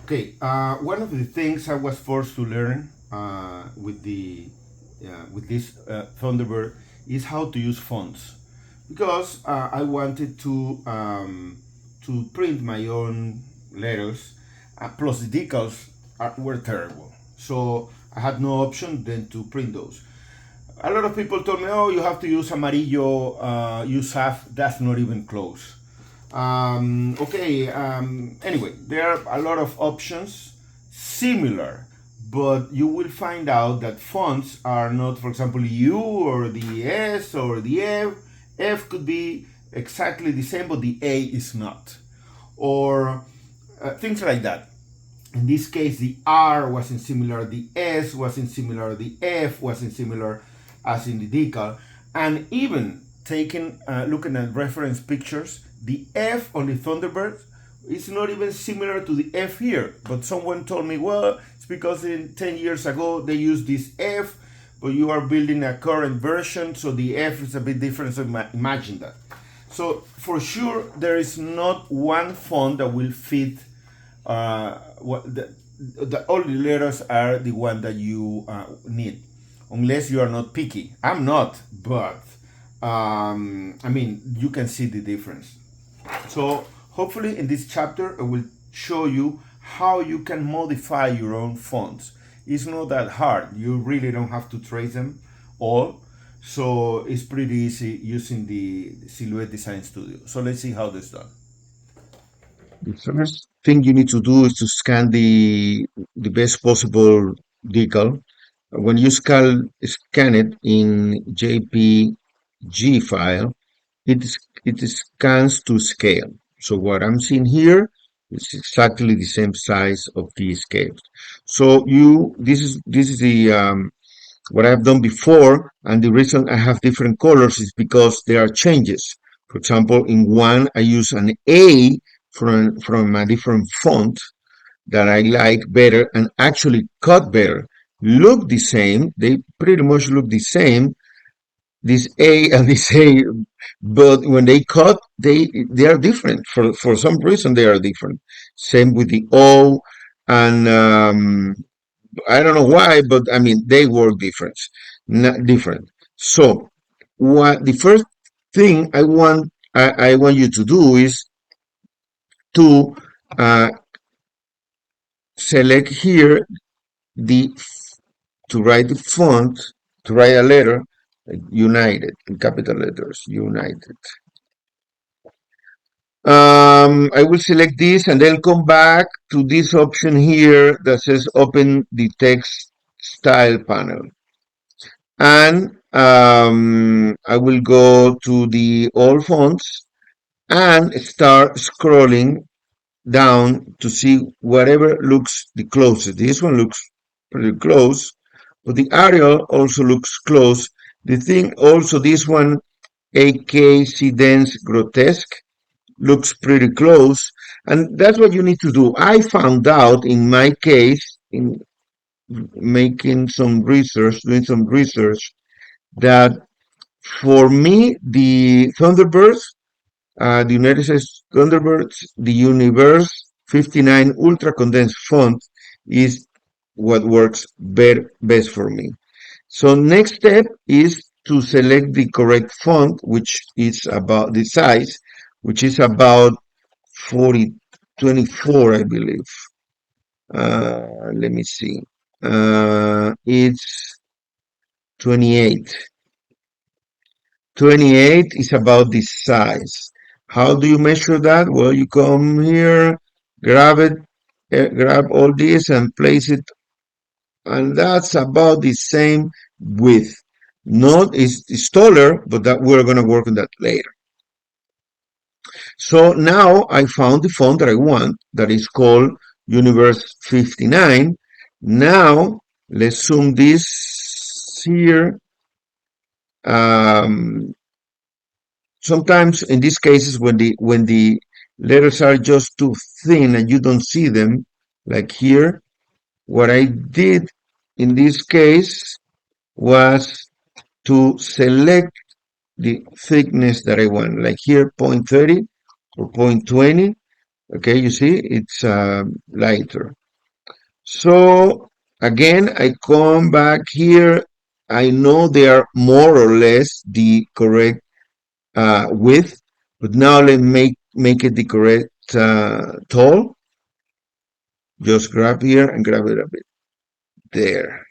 Okay, one of the things I was forced to learn with this Thunderbird is how to use fonts because I wanted to print my own letters, plus the decals were terrible. So I had no option than to print those. A lot of people told me, "Oh, you have to use amarillo, use half." That's not even close. Okay. Anyway, there are a lot of options similar, but you will find out that fonts are not, for example, U or the S or the F. F could be exactly the same, but the A is not, or things like that. In this case, the R wasn't similar, the S wasn't similar, the F wasn't similar as in the decal, and even taking looking at reference pictures, the F on the Thunderbird is not even similar to the F here. But someone told me, well, it's because in 10 years ago they used this F, but you are building a current version, so the F is a bit different. So imagine that. So for sure, there is not one font that will fit what all the letters are the one that you need, unless you are not picky. I'm not, but I mean, you can see the difference. So hopefully in this chapter I will show you how you can modify your own fonts. It's not that hard. You really don't have to trace them all. So it's pretty easy using the Silhouette Design Studio. So let's see how this is done. The first thing you need to do is to scan the best possible decal. When you scan it in JPG file, it scans to scale. So what I'm seeing here is exactly the same size of the scales. So this is the what I've done before, and the reason I have different colors is because there are changes. For example, in one I use an A from a different font that I like better and actually cut better. Look the same, they pretty much look the same, this A and this A, but when they cut, they are different. For some reason, they are different. Same with the O, and I don't know why, but I mean they work different. So, what the first thing I want you to do is to uh, select here the to write the font, to write a letter, like United in capital letters, United. I will select this and then come back to this option here that says open the text style panel. And I will go to the all fonts and start scrolling down to see whatever looks the closest. This one looks pretty close, but the Arial also looks close. The thing also, this one, AKC dense grotesque, looks pretty close. And that's what you need to do. I found out in my case, in making some research, doing some research, that for me, the Thunderbirds, the United States Thunderbirds, the Universe 59 Ultra Condensed font is what works best for me. So next step is to select the correct font, which is about the size, which is about 24, I believe. Let me see. It's 28. 28 is about the size. How do you measure that? Well, you come here, grab it, grab all this and place it, and that's about the same width. Not it's taller, but that we're gonna work on that later. So now I found the font that I want, that is called Universe 59. Now let's zoom this here. Um, Sometimes in these cases when the letters are just too thin and you don't see them, like here, what I did in this case was to select the thickness that I want, like here 0.30 or 0.20, Okay, you see, it's lighter. So again, I come back here. I know they are more or less the correct width, but now let me make it the correct tall. Just grab here and grab it a bit there.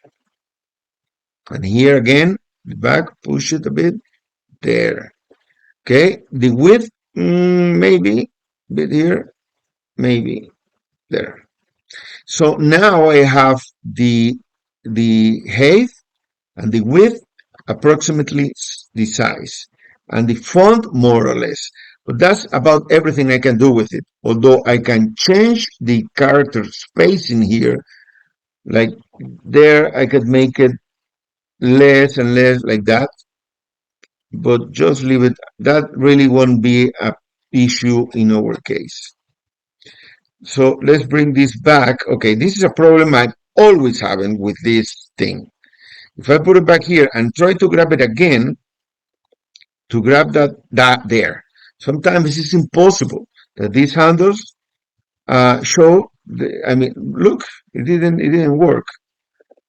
And here again, the back, push it a bit there. Okay, the width, maybe a bit here, maybe there. So now I have the height and the width approximately the size and the font more or less. But that's about everything I can do with it. Although I can change the character spacing here, like there I could make it less and less like that, but just leave it. That really won't be a issue in our case. So let's bring this back. Okay, this is a problem I'm always having with this thing. If I put it back here and try to grab it again, to grab that there, sometimes it's impossible that these handles show. I mean, look, it didn't work.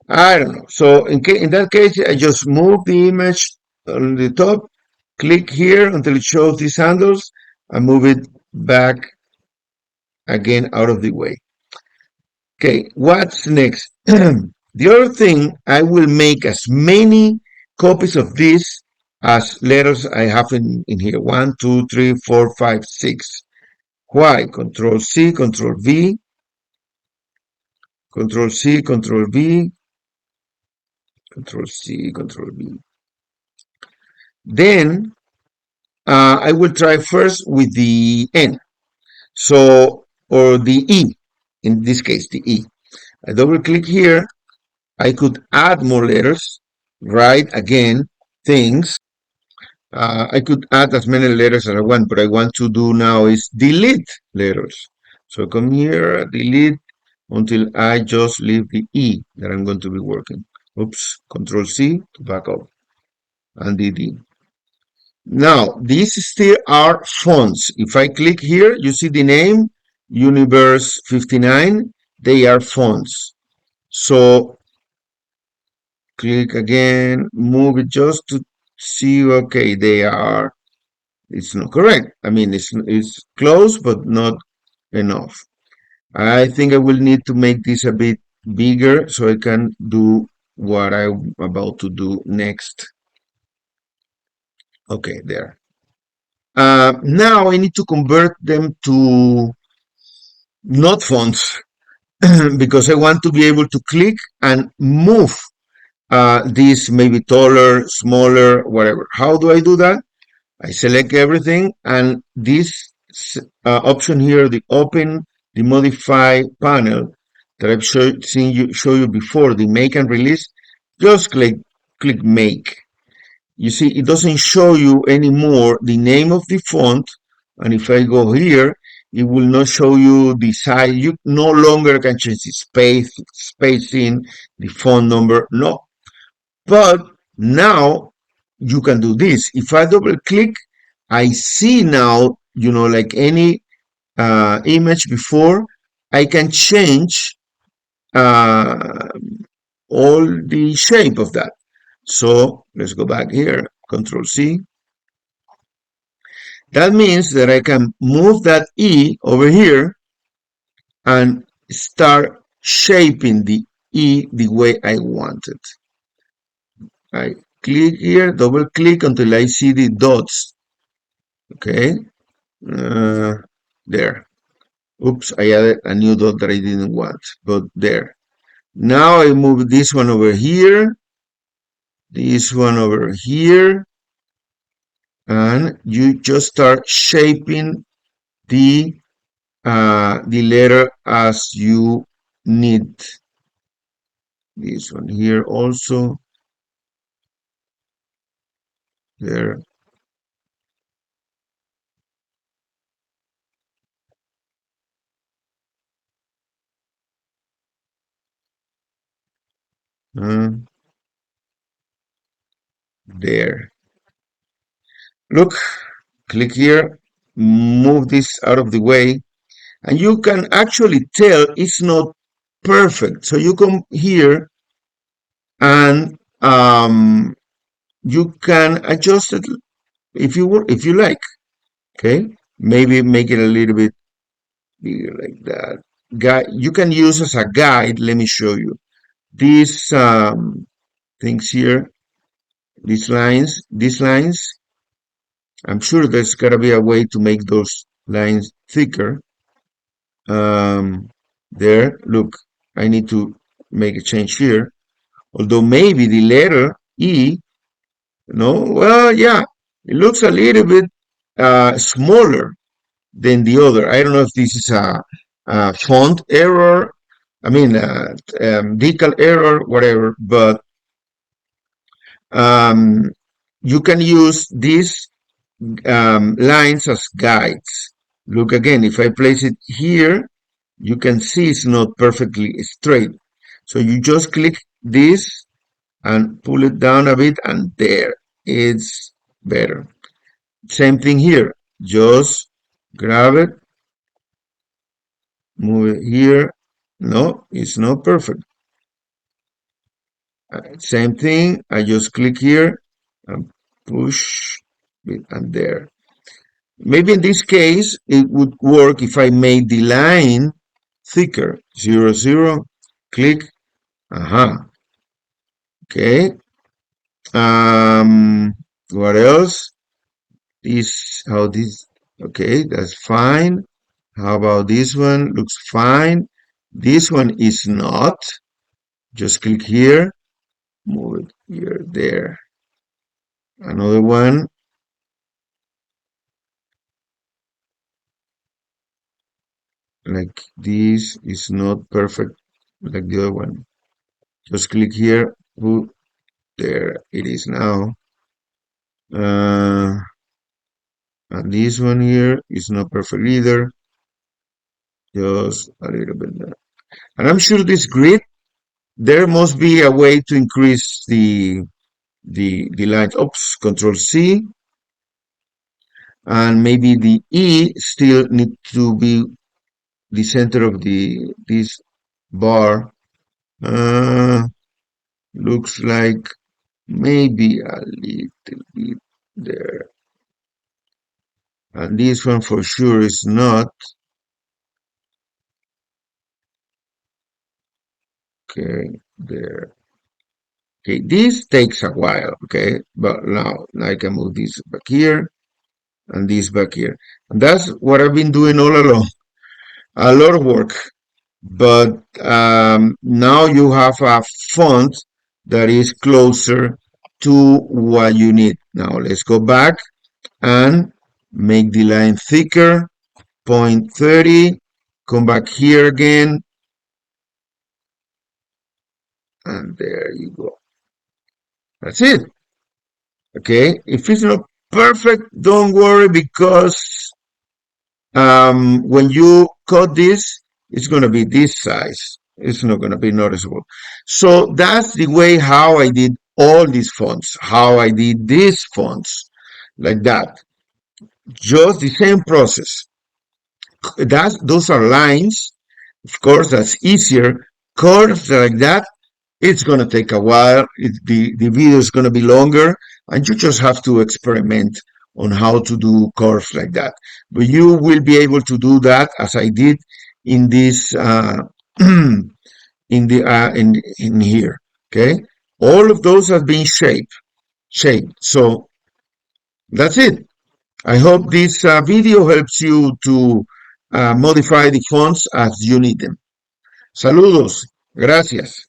I don't know. So in that case, I just move the image on the top, click here until it shows these handles, and move it back again out of the way. Okay, what's next? The other thing, I will make as many copies of this as letters I have in here. 1, 2, 3, 4, 5, 6. Why? Control C, Control V, Control C, Control V, Control C, Control V. Then I will try first with the N. So, or the E, in this case, the E. I double click here. I could add more letters, write again things. I could add as many letters as I want, but I want to do now is delete letters. So come here, delete until I just leave the E that I'm going to be working. Oops, Control C to back up and the D. Now, these still are fonts. If I click here, you see the name, Universe 59, they are fonts. So click again, move it just to see, okay, it's not correct. I mean, it's close, but not enough. I think I will need to make this a bit bigger so I can do what I'm about to do next. Okay, there. Now I need to convert them to not fonts because I want to be able to click and move these maybe taller, smaller, whatever. How do I do that? I select everything and this option here, the open, the modify panel that I've show you before, the make and release, just click make. You see, it doesn't show you anymore the name of the font. And if I go here, it will not show you the size. You no longer can change the spacing, the font number. No. But now you can do this. If I double click, I see now, like any image before, I can change uh, all the shape of that. So let's go back here, Control C. That means that I can move that E over here and start shaping the E the way I want it. I click here, double click until I see the dots. Okay, there. Oops, I added a new dot that I didn't want, but there. Now I move this one over here, this one over here, and you just start shaping the letter as you need. This one here also, there. Uh, there. Look, click here, move this out of the way, and you can actually tell it's not perfect. So you come here and you can adjust it if you like. Okay, maybe make it a little bit bigger like that. Guide you can use as a guide. Let me show you these things here. These lines. I'm sure there's gotta be a way to make those lines thicker. Um, there, look, I need to make a change here. Although maybe the letter E, no, well, yeah, it looks a little bit smaller than the other. I don't know if this is a font error, I mean, decal error, whatever, but um, you can use these lines as guides. Look again, if I place it here, you can see it's not perfectly straight. So you just click this and pull it down a bit, and there, it's better. Same thing here. Just grab it, move it here. No, it's not perfect. Same thing. I just click here and push it, and there. Maybe in this case, it would work if I made the line thicker. 0, 0, click. Aha. Okay. What else? How this, okay, that's fine. How about this one? Looks fine. This one is not. Just click here, move it here, there. Another one, like this, is not perfect like the other one. Just click here, put there it is now. And this one here is not perfect either. Just a little bit there. And I'm sure this grid, there must be a way to increase the lines. Oops, Control C. And maybe the E still need to be the center of this bar. Looks like maybe a little bit there. And this one for sure is not. Okay, there. Okay, this takes a while, okay? But now I can move this back here and this back here. And that's what I've been doing all along. A lot of work. But now you have a font that is closer to what you need. Now let's go back and make the line thicker, 0.30, come back here again, and there you go. That's it. Okay, if it's not perfect, don't worry, because when you cut this, it's going to be this size. It's not going to be noticeable. So that's the way how I did all these fonts, how I did these fonts, like that. Just the same process. Those are lines. Of course, that's easier. Curves like that, it's going to take a while. The video is going to be longer, and you just have to experiment on how to do curves like that. But you will be able to do that as I did in this in here. Okay, all of those have been shaped. So that's it. I hope this video helps you to modify the fonts as you need them. Saludos. Gracias.